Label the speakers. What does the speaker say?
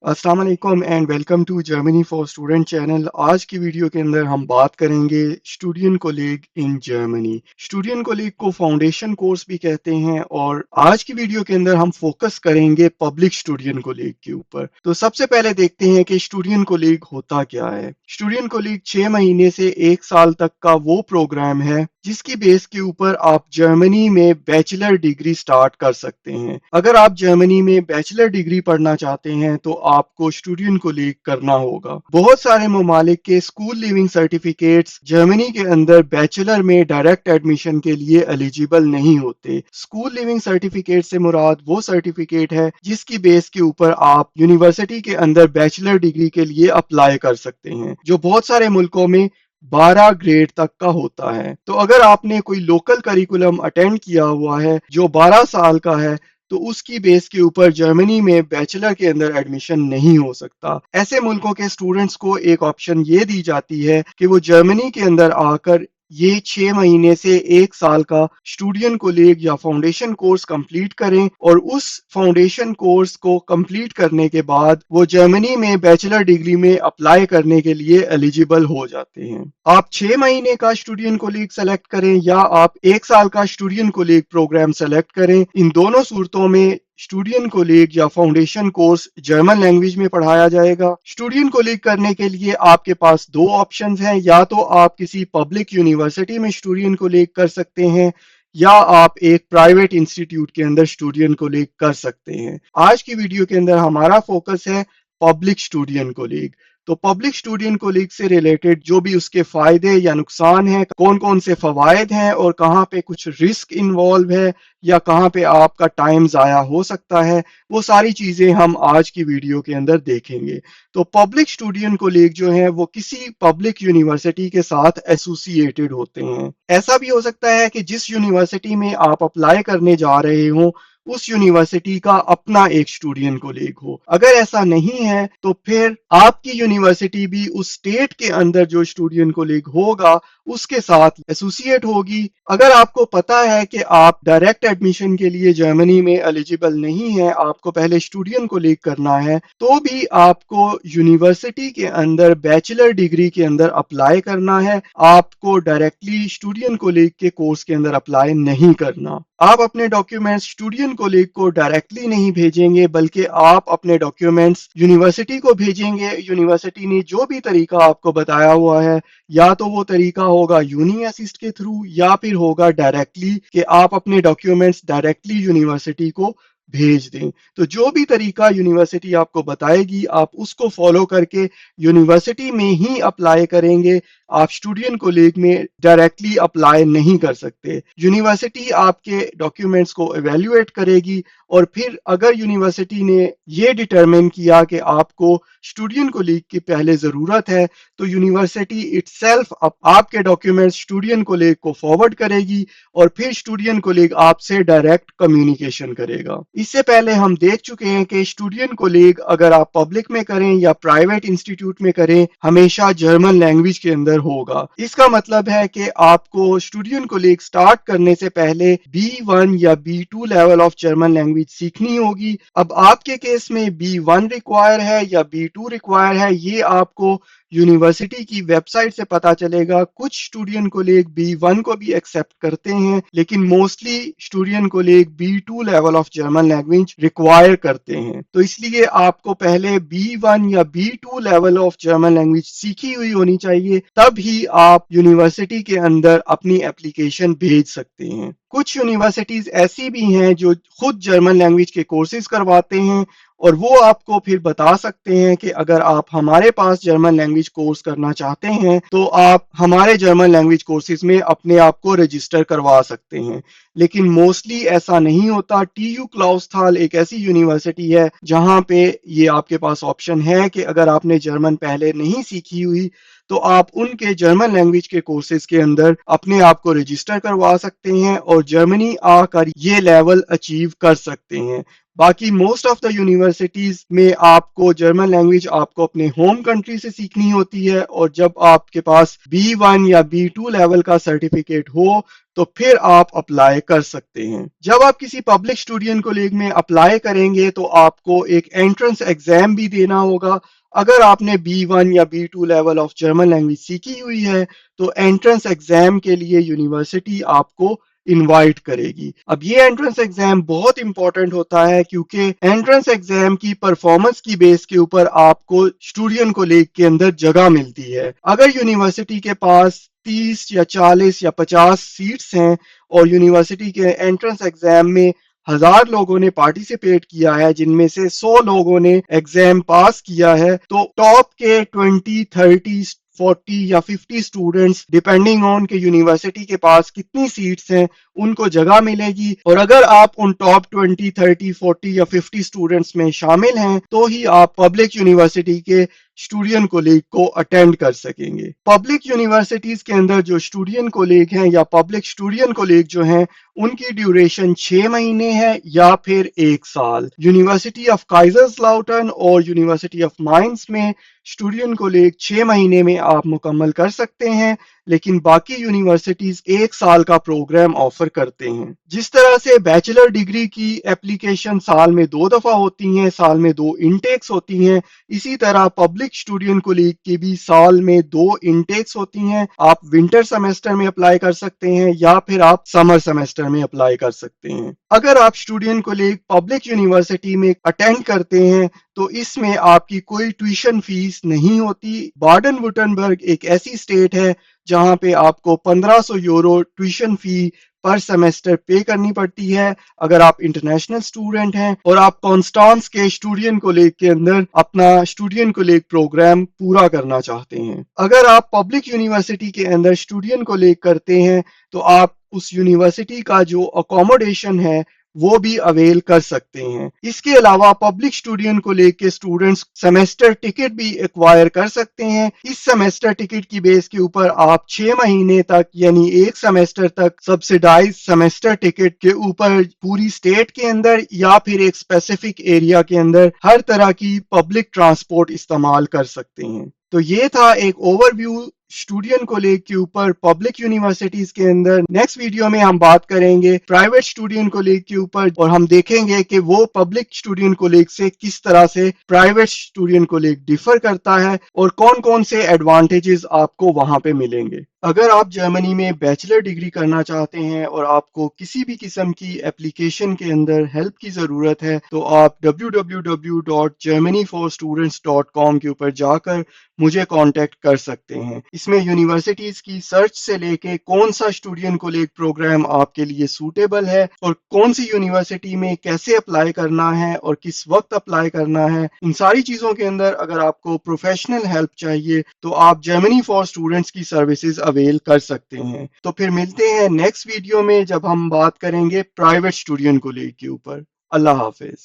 Speaker 1: अस्सलाम वालेकुम and welcome to Germany for student channel. आज की वीडियो के अंदर हम बात करेंगे स्टूडियन कोलीग इन जर्मनी। स्टूडियन कोलीग को फाउंडेशन कोर्स भी कहते हैं और आज की वीडियो के अंदर हम फोकस करेंगे पब्लिक स्टूडियन कोलीग के ऊपर। तो सबसे पहले देखते हैं कि स्टूडियन कोलीग होता क्या है। स्टूडियन कोलीग 6 महीने से 1 साल तक का वो प्रोग्राम है जिसकी बेस के ऊपर आप जर्मनी में बैचलर डिग्री स्टार्ट कर सकते हैं। अगर आप जर्मनी में बैचलर डिग्री पढ़ना चाहते हैं तो आपको स्टूडियन कोलीग करना होगा। बहुत सारे ममालिक के स्कूल लिविंग सर्टिफिकेट्स जर्मनी के अंदर बैचलर में डायरेक्ट एडमिशन के लिए एलिजिबल नहीं होते। स्कूल लिविंग सर्टिफिकेट से मुराद वो सर्टिफिकेट है जिसकी बेस के ऊपर आप यूनिवर्सिटी के अंदर बैचलर डिग्री के लिए अप्लाई कर सकते हैं, जो बहुत सारे मुल्कों में 12 ग्रेड तक का होता है। तो अगर आपने कोई लोकल करिकुलम अटेंड किया हुआ है जो 12 साल का है तो उसकी बेस के ऊपर जर्मनी में बैचलर के अंदर एडमिशन नहीं हो सकता। ऐसे मुल्कों के स्टूडेंट्स को एक ऑप्शन ये दी जाती है कि वो जर्मनी के अंदर आकर ये 6 महीने से 1 साल का स्टूडियन कोलीग या फाउंडेशन कोर्स कंप्लीट करें और उस फाउंडेशन कोर्स को कंप्लीट करने के बाद वो जर्मनी में बैचलर डिग्री में अप्लाई करने के लिए एलिजिबल हो जाते हैं। आप 6 महीने का स्टूडियन कोलीग सेलेक्ट करें या आप 1 साल का स्टूडियन कोलीग प्रोग्राम सेलेक्ट करें, इन दोनों सूरतों में स्टूडियन कोलीग या फाउंडेशन कोर्स जर्मन लैंग्वेज में पढ़ाया जाएगा। स्टूडियन कोलीग करने के लिए आपके पास दो ऑप्शंस हैं, या तो आप किसी पब्लिक यूनिवर्सिटी में स्टूडियन कोलीग कर सकते हैं या आप एक प्राइवेट इंस्टीट्यूट के अंदर स्टूडियन कोलीग कर सकते हैं। आज की वीडियो के अंदर हमारा फोकस है पब्लिक स्टूडियन कोलीग। तो पब्लिक स्टूडियन कोलीग से रिलेटेड जो भी उसके फायदे या नुकसान हैं, कौन कौन से फवायद हैं और कहाँ पे कुछ रिस्क इन्वॉल्व है या कहाँ पे आपका टाइम ज़ाया हो सकता है, वो सारी चीज़ें हम आज की वीडियो के अंदर देखेंगे। तो पब्लिक स्टूडियन कोलीग जो हैं वो किसी पब्लिक यूनिवर्सिटी के साथ एसोसिएटेड होते हैं। ऐसा भी हो सकता है कि जिस यूनिवर्सिटी में आप अप्लाई करने जा रहे हो उस यूनिवर्सिटी का अपना एक स्टूडियन कोलीग हो। अगर ऐसा नहीं है तो फिर आपकी यूनिवर्सिटी भी उस स्टेट के अंदर जो स्टूडियन कोलीग होगा उसके साथ एसोसिएट होगी। अगर आपको पता है कि आप डायरेक्ट एडमिशन के लिए जर्मनी में एलिजिबल नहीं है, आपको पहले स्टूडियन कोलीग करना है, तो भी आपको यूनिवर्सिटी के अंदर बैचलर डिग्री के अंदर अप्लाई करना है। आपको डायरेक्टली स्टूडियन कोलीग के कोर्स के अंदर अप्लाई नहीं करना। आप अपने डॉक्यूमेंट्स स्टूडियन कोलीग को डायरेक्टली नहीं भेजेंगे बल्कि आप अपने डॉक्यूमेंट्स यूनिवर्सिटी को भेजेंगे। यूनिवर्सिटी ने जो भी तरीका आपको बताया हुआ है, या तो वो तरीका होगा यूनी असिस्ट के थ्रू या फिर होगा डायरेक्टली कि आप अपने डॉक्यूमेंट्स डायरेक्टली यूनिवर्सिटी को भेज दें। तो जो भी तरीका यूनिवर्सिटी आपको बताएगी आप उसको फॉलो करके यूनिवर्सिटी में ही अप्लाई करेंगे। आप स्टूडियन कोलीग में डायरेक्टली अप्लाई नहीं कर सकते। यूनिवर्सिटी आपके डॉक्यूमेंट्स को एवेल्युएट करेगी और फिर अगर यूनिवर्सिटी ने ये डिटरमिन किया कि आपको स्टूडियन कोलीग की पहले ज़रूरत है तो यूनिवर्सिटी इटसेल्फ आपके डॉक्यूमेंट्स स्टूडियन कोलीग को फॉरवर्ड करेगी और फिर स्टूडियन कोलीग आपसे डायरेक्ट कम्युनिकेशन करेगा। इससे पहले हम देख चुके हैं कि स्टूडियन कोलीग अगर आप पब्लिक में करें या प्राइवेट इंस्टीट्यूट में करें हमेशा जर्मन लैंग्वेज के अंदर होगा। इसका मतलब है कि आपको स्टूडियन कोलीग स्टार्ट करने से पहले B1 या B2 level of German language सीखनी होगी। अब आपके केस में B1 रिक्वायर है या B2 रिक्वायर है, ये आपको यूनिवर्सिटी की वेबसाइट से पता चलेगा। कुछ स्टूडियन कोलीग B1 को भी एक्सेप्ट करते हैं लेकिन मोस्टली स्टूडियन कोलीग B2 level of German language require करते हैं। तो इसलिए आपको पहले B1 या B2 level of German language सीखी हुई होनी चाहिए, तब ही आप यूनिवर्सिटी के अंदर अपनी एप्लीकेशन भेज सकते हैं। कुछ यूनिवर्सिटीज ऐसी भी हैं जो खुद जर्मन लैंग्वेज के कोर्सेज करवाते हैं और वो आपको फिर बता सकते हैं कि अगर आप हमारे पास जर्मन लैंग्वेज कोर्स करना चाहते हैं तो आप हमारे जर्मन लैंग्वेज कोर्सेज में अपने आप को रजिस्टर करवा सकते हैं। लेकिन मोस्टली ऐसा नहीं होता। TU क्लाउस्थाल एक ऐसी यूनिवर्सिटी है जहां पे ये आपके पास ऑप्शन है कि अगर आपने जर्मन पहले नहीं सीखी हुई तो आप उनके जर्मन लैंग्वेज के कोर्सेज के अंदर अपने आप को रजिस्टर करवा सकते हैं और जर्मनी आकर ये लेवल अचीव कर सकते हैं। باقی موسٹ آف دا یونیورسٹیز میں آپ کو جرمن لینگویج آپ کو اپنے ہوم کنٹری سے سیکھنی ہوتی ہے، اور جب آپ کے پاس B1 یا B2 لیول کا سرٹیفکیٹ ہو تو پھر آپ اپلائی کر سکتے ہیں۔ جب آپ کسی پبلک اسٹوڈینٹ کولیج میں اپلائی کریں گے تو آپ کو ایک انٹرنس ایگزام بھی دینا ہوگا۔ اگر آپ نے B1 یا B2 level of German language سیکھی ہوئی ہے تو انٹرنس ایگزام کے لیے یونیورسٹی آپ کو انوائٹ کرے گی۔ اب یہ انٹرنس ایگزام بہت امپورٹنٹ ہوتا ہے کیونکہ انٹرنس ایگزام کی پرفارمنس کی بیس کے اوپر آپ کو اسٹوڈینٹ کولیج کے اندر جگہ ملتی ہے۔ اگر یونیورسٹی کے پاس 30 یا 40 یا 50 سیٹس ہیں اور یونیورسٹی کے انٹرنس ایگزام میں 1000 لوگوں نے پارٹیسپیٹ کیا ہے، جن میں سے 100 لوگوں نے ایگزام پاس کیا ہے، تو ٹاپ کے 20 30 40 یا 50 اسٹوڈنٹس ڈیپینڈنگ آن کہ یونیورسٹی کے پاس کتنی سیٹس ہیں ان کو جگہ ملے گی، اور اگر آپ ان ٹاپ 20 30 40 یا 50 اسٹوڈنٹس میں شامل ہیں تو ہی آپ پبلک یونیورسٹی کے اسٹوڈینٹ کولیج کو اٹینڈ کر سکیں گے۔ پبلک یونیورسٹیز کے اندر جو اسٹوڈینٹ کولیج ہیں یا پبلک اسٹوڈینٹ کولیج جو ہیں ان کی ڈیوریشن 6 مہینے ہے یا پھر 1 سال۔ یونیورسٹی آف کائزرز لاؤٹن اور یونیورسٹی آف مائنز میں اسٹوڈینٹ کولیج 6 مہینے میں آپ مکمل کر سکتے ہیں، لیکن باقی یونیورسٹیز 1 سال کا پروگرام آفر کرتے ہیں۔ جس طرح سے بیچلر ڈگری کی اپلیکیشن سال میں 2 دفعہ ہوتی ہیں، سال میں 2 انٹیکس ہوتی ہیں، اسی طرح پبلک اسٹوڈینٹ کولیج کی بھی سال میں 2 انٹیکس ہوتی ہیں۔ آپ ونٹر سیمسٹر میں اپلائی کر سکتے ہیں یا پھر آپ سمر سیمسٹر میں اپلائی کر سکتے ہیں۔ اگر آپ اسٹوڈینٹ کولیج پبلک یونیورسٹی میں اٹینڈ کرتے ہیں تو اس میں آپ کی کوئی ٹیوشن فیس نہیں ہوتی۔ بارڈن وٹنبرگ ایک ایسی اسٹیٹ ہے جہاں پہ آپ کو 1500 یورو ٹیوشن فی پر سیمسٹر پے کرنی پڑتی ہے اگر آپ انٹرنیشنل اسٹوڈنٹ ہیں اور آپ کانسٹانس کے اسٹوڈینٹ کولیج کے اندر اپنا اسٹوڈینٹ کولیج پروگرام پورا کرنا چاہتے ہیں۔ اگر آپ پبلک یونیورسٹی کے اندر اسٹوڈینٹ کولیج کرتے ہیں تو آپ اس یونیورسٹی کا جو اکوموڈیشن ہے وہ بھی اویل کر سکتے ہیں۔ اس کے علاوہ پبلک اسٹوڈینٹ کو لے کے اسٹوڈنٹس سیمسٹر ٹکٹ بھی ایکوائر کر سکتے ہیں۔ اس سیمسٹر ٹکٹ کی بیس کے اوپر آپ 6 مہینے تک یعنی 1 سیمسٹر تک سبسیڈائز سیمسٹر ٹکٹ کے اوپر پوری اسٹیٹ کے اندر یا پھر ایک اسپیسیفک ایریا کے اندر ہر طرح کی پبلک ٹرانسپورٹ استعمال کر سکتے ہیں۔ تو یہ تھا ایک اوور ویو اسٹوڈینٹ کولیج کے اوپر پبلک یونیورسٹیز کے اندر۔ نیکسٹ ویڈیو میں ہم بات کریں گے پرائیویٹ اسٹوڈینٹ کولیج کے اوپر، اور ہم دیکھیں گے کہ وہ پبلک اسٹوڈینٹ کولیج سے کس طرح سے پرائیویٹ اسٹوڈینٹ کولیج ڈیفر کرتا ہے اور کون کون سے ایڈوانٹیجز آپ کو وہاں پہ ملیں گے۔ اگر آپ جرمنی میں بیچلر ڈگری کرنا چاہتے ہیں اور آپ کو کسی بھی قسم کی اپلیکیشن کے اندر ہیلپ کی ضرورت ہے تو آپ www.germanyforstudents.com کے اوپر جا کر مجھے کانٹیکٹ کر سکتے ہیں۔ اس میں یونیورسٹیز کی سرچ سے لے کے کون سا اسٹوڈینٹ کولیج پروگرام آپ کے لیے سوٹیبل ہے اور کون سی یونیورسٹی میں کیسے اپلائی کرنا ہے اور کس وقت اپلائی کرنا ہے، ان ساری چیزوں کے اندر اگر آپ کو پروفیشنل ہیلپ چاہیے تو آپ جرمنی فار اسٹوڈنٹس کی سروسز اویل کر سکتے ہیں۔ تو پھر ملتے ہیں نیکسٹ ویڈیو میں جب ہم بات کریں گے پرائیویٹ اسٹوڈینٹ کولیج کے اوپر۔ اللہ حافظ۔